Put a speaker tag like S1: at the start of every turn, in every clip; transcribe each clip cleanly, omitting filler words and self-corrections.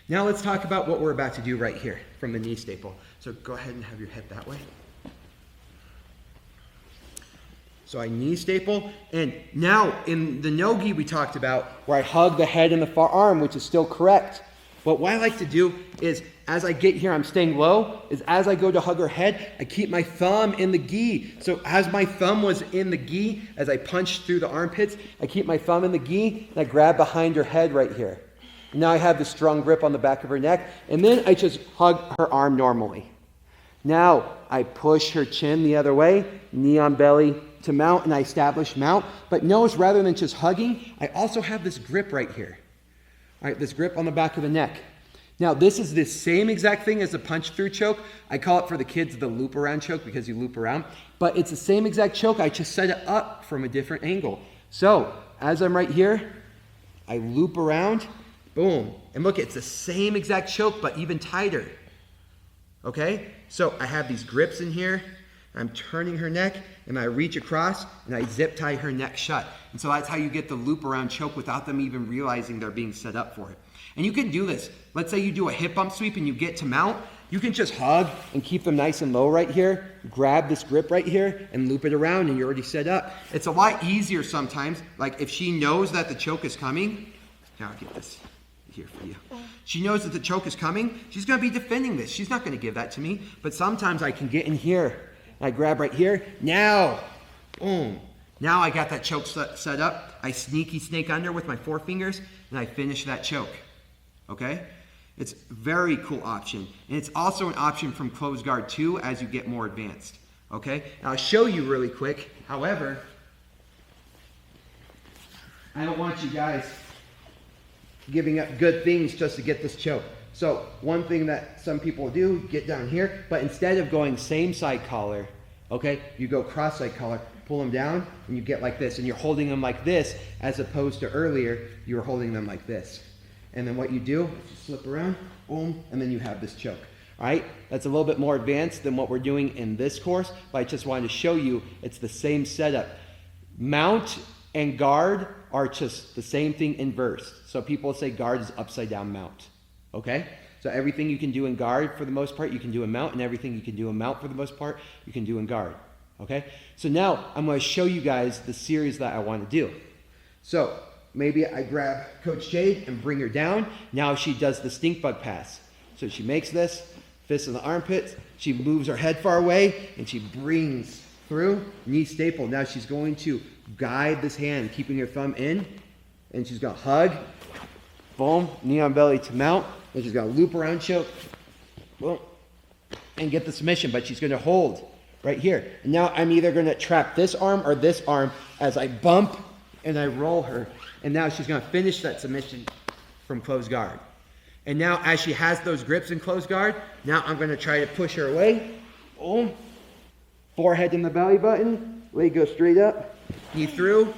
S1: Now let's talk about what we're about to do right here from the knee staple. So go ahead and have your head that way. So I knee staple, and now in the no-gi we talked about where I hug the head and the forearm, which is still correct. But what I like to do is, as I get here, I'm staying low, is as I go to hug her head, I keep my thumb in the gi. So as my thumb was in the gi, as I punch through the armpits, I keep my thumb in the gi, and I grab behind her head right here. Now I have the strong grip on the back of her neck, and then I just hug her arm normally. Now I push her chin the other way, knee on belly to mount, and I establish mount. But notice, rather than just hugging, I also have this grip right here. All right, this grip on the back of the neck. Now this is the same exact thing as the punch through choke. I call it for the kids the loop around choke because you loop around. But it's the same exact choke, I just set it up from a different angle. So as I'm right here, I loop around, boom. And look, it's the same exact choke, but even tighter. Okay? So I have these grips in here. I'm turning her neck, and I reach across, and I zip tie her neck shut. And so that's how you get the loop around choke without them even realizing they're being set up for it. And you can do this. Let's say you do a hip bump sweep and you get to mount. You can just hug and keep them nice and low right here. Grab this grip right here and loop it around, and you're already set up. It's a lot easier sometimes. Like if she knows that the choke is coming. Here, I'll get this here for you. She knows that the choke is coming. She's going to be defending this. She's not going to give that to me. But sometimes I can get in here. I grab right here. Now, boom. Now I got that choke set up. I sneaky snake under with my forefingers, and I finish that choke. Okay? It's a very cool option. And it's also an option from closed guard too as you get more advanced. Okay? Now I'll show you really quick. However, I don't want you guys giving up good things just to get this choke. So one thing that some people do, get down here, but instead of going same side collar, okay, you go cross side collar, pull them down, and you get like this, and you're holding them like this, as opposed to earlier, you were holding them like this. And then what you do, is you slip around, boom, and then you have this choke. All right, that's a little bit more advanced than what we're doing in this course, but I just wanted to show you it's the same setup. Mount and guard are just the same thing inverse. So people say guard is upside down mount. Okay? So everything you can do in guard for the most part, you can do in mount, and everything you can do in mount for the most part, you can do in guard. Okay? So now I'm going to show you guys the series that I want to do. So maybe I grab Coach Jade and bring her down. Now she does the stink bug pass. So she makes this, fist in the armpits, she moves her head far away, and she brings through, knee staple. Now she's going to guide this hand, keeping her thumb in, and she's going to hug, boom, knee on belly to mount. And she's going to loop around choke, boom, and get the submission. But she's going to hold right here. And now I'm either going to trap this arm or this arm as I bump and I roll her. And now she's going to finish that submission from closed guard. And now as she has those grips in closed guard, now I'm going to try to push her away. Boom. Forehead in the belly button. Leg goes straight up. Knee through.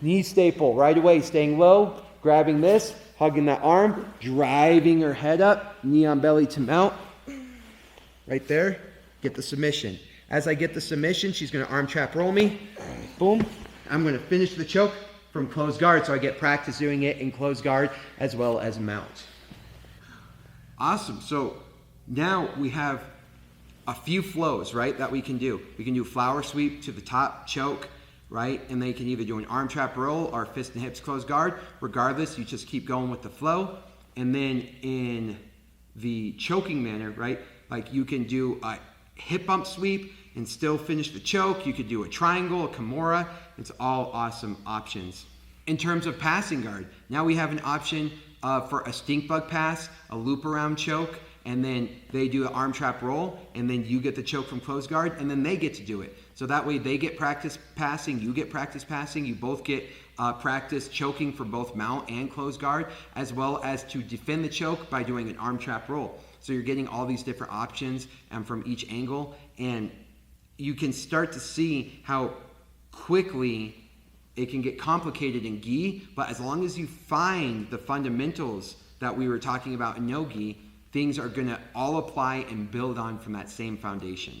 S1: Knee staple right away, staying low. Grabbing this. Hugging that arm, driving her head up, knee on belly to mount. Right there, get the submission. As I get the submission, she's going to arm trap roll me. Boom. I'm going to finish the choke from closed guard, so I get practice doing it in closed guard as well as mount. Awesome. So now we have a few flows, right, that we can do. We can do flower sweep to the top, choke, right? And then you can either do an arm trap roll or fist and hips closed guard. Regardless, you just keep going with the flow. And then in the choking manner, right? Like you can do a hip bump sweep and still finish the choke. You could do a triangle, a kimura. It's all awesome options. In terms of passing guard, now we have an option for a stink bug pass, a loop around choke, and then they do an arm trap roll, and then you get the choke from closed guard, and then they get to do it. So that way they get practice passing, you get practice passing, you both get practice choking for both mount and closed guard, as well as to defend the choke by doing an arm trap roll. So you're getting all these different options from each angle, and you can start to see how quickly it can get complicated in gi, but as long as you find the fundamentals that we were talking about in no gi, things are gonna all apply and build on from that same foundation.